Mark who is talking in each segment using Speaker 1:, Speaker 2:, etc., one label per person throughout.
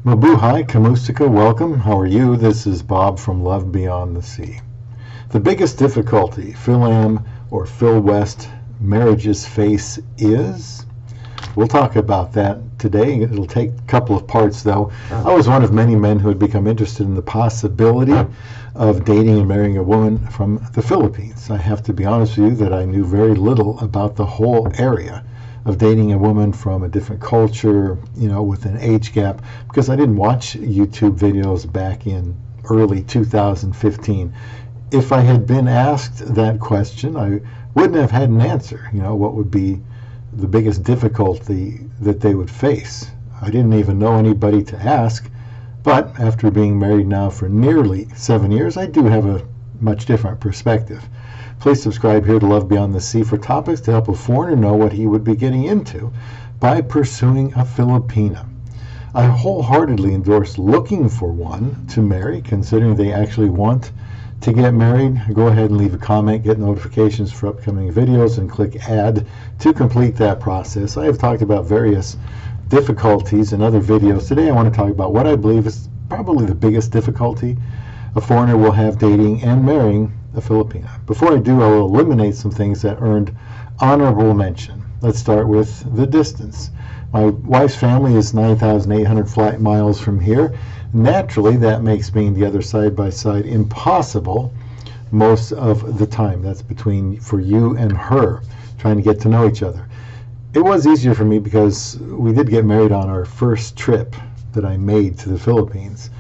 Speaker 1: Mabuhay, Kamustika, welcome. How are you? This is Bob from Love Beyond the Sea. The biggest difficulty Fil-Am or Fil-West marriages face is? We'll talk about that today. It'll take a couple of parts, though. I was one of many men who had become interested in the possibility of dating and marrying a woman from the Philippines. I have to be honest with you that I knew very little about the whole area of dating a woman from a different culture, with an age gap, because I didn't watch YouTube videos back in early 2015. If I had been asked that question, I wouldn't have had an answer. What would be the biggest difficulty that they would face? I didn't even know anybody to ask, but after being married now for nearly 7 years, I do have a much different perspective. Please subscribe here to Love Beyond the Sea for topics to help a foreigner know what he would be getting into by pursuing a Filipina. I wholeheartedly endorse looking for one to marry, considering they actually want to get married. Go ahead and leave a comment, get notifications for upcoming videos, and click add to complete that process. I have talked about various difficulties in other videos. Today I want to talk about what I believe is probably the biggest difficulty a foreigner will have dating and marrying a Filipina. Before I do, I will eliminate some things that earned honorable mention. Let's start with the distance. My wife's family is 9,800 flight miles from here. Naturally, that makes being the other side by side impossible most of the time. That's for you and her, trying to get to know each other. It was easier for me because we did get married on our first trip that I made to the Philippines.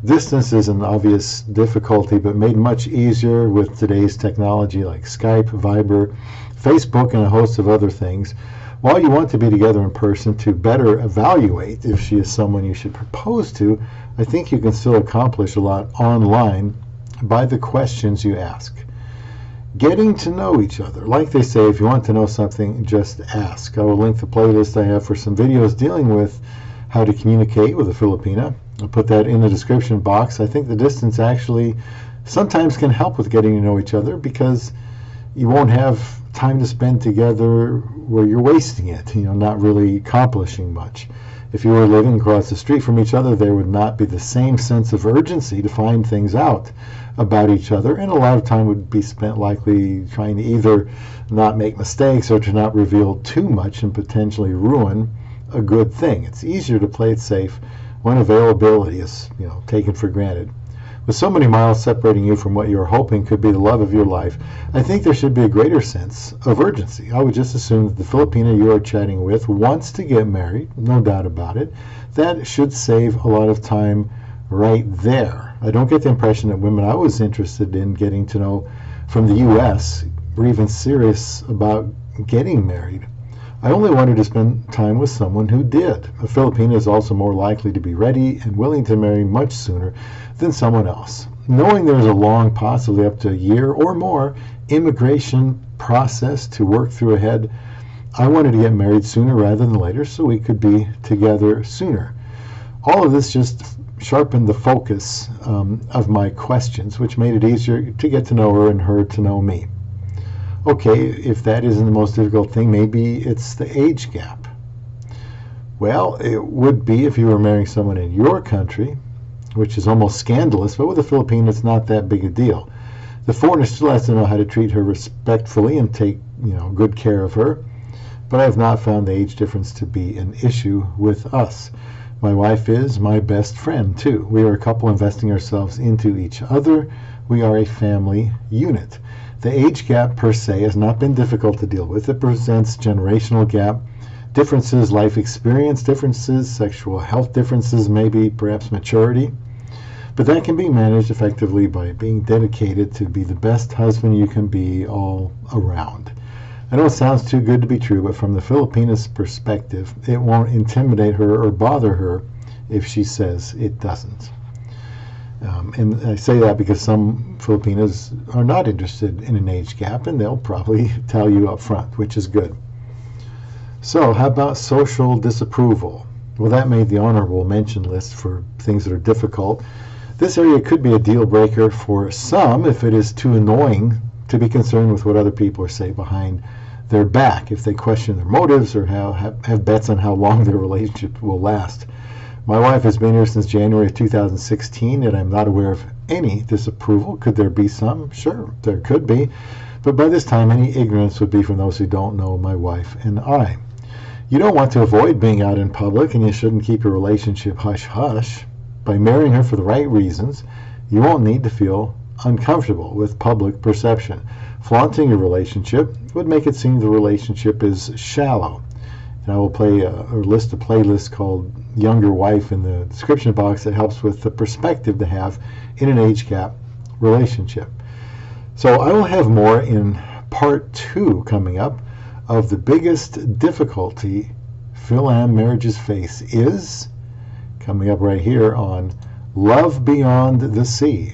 Speaker 1: Distance is an obvious difficulty, but made much easier with today's technology like Skype, Viber, Facebook, and a host of other things. While you want to be together in person to better evaluate if she is someone you should propose to, I think you can still accomplish a lot online by the questions you ask. Getting to know each other. Like they say, if you want to know something, just ask. I will link the playlist I have for some videos dealing with how to communicate with a Filipina. I'll put that in the description box. I think the distance actually sometimes can help with getting to know each other because you won't have time to spend together where you're wasting it, not really accomplishing much. If you were living across the street from each other, there would not be the same sense of urgency to find things out about each other, and a lot of time would be spent likely trying to either not make mistakes or to not reveal too much and potentially ruin a good thing. It's easier to play it safe when availability is taken for granted. With so many miles separating you from what you're hoping could be the love of your life, I think there should be a greater sense of urgency. I would just assume that the Filipina you are chatting with wants to get married, no doubt about it. That should save a lot of time right there. I don't get the impression that women I was interested in getting to know from the U.S. were even serious about getting married. I only wanted to spend time with someone who did. A Filipina is also more likely to be ready and willing to marry much sooner than someone else. Knowing there's a long, possibly up to a year or more, immigration process to work through ahead, I wanted to get married sooner rather than later so we could be together sooner. All of this just sharpened the focus of my questions, which made it easier to get to know her and her to know me. Okay, if that isn't the most difficult thing, maybe it's the age gap. Well, it would be if you were marrying someone in your country, which is almost scandalous, but with a Filipino, it's not that big a deal. The foreigner still has to know how to treat her respectfully and take, good care of her, but I have not found the age difference to be an issue with us. My wife is my best friend, too. We are a couple investing ourselves into each other. We are a family unit. The age gap per se has not been difficult to deal with. It presents generational gap, differences, life experience differences, sexual health differences, maybe perhaps maturity. But that can be managed effectively by being dedicated to be the best husband you can be all around. I know it sounds too good to be true, but from the Filipina's perspective, it won't intimidate her or bother her if she says it doesn't. And I say that because some Filipinas are not interested in an age gap, and they'll probably tell you up front, which is good. So how about social disapproval? Well, that made the honorable mention list for things that are difficult. This area could be a deal breaker for some if it is too annoying to be concerned with what other people are saying behind their back, if they question their motives or have bets on how long their relationship will last. My wife has been here since January of 2016, and I'm not aware of any disapproval. Could there be some? Sure, there could be. But by this time, any ignorance would be from those who don't know my wife and I. You don't want to avoid being out in public, and you shouldn't keep your relationship hush-hush. By marrying her for the right reasons, you won't need to feel uncomfortable with public perception. Flaunting your relationship would make it seem the relationship is shallow. And I will play list a playlist called Younger Wife in the description box that helps with the perspective to have in an age gap relationship. So I will have more in part 2 coming up of the biggest difficulty Fil-Am marriages face is coming up right here on Love Beyond the Sea.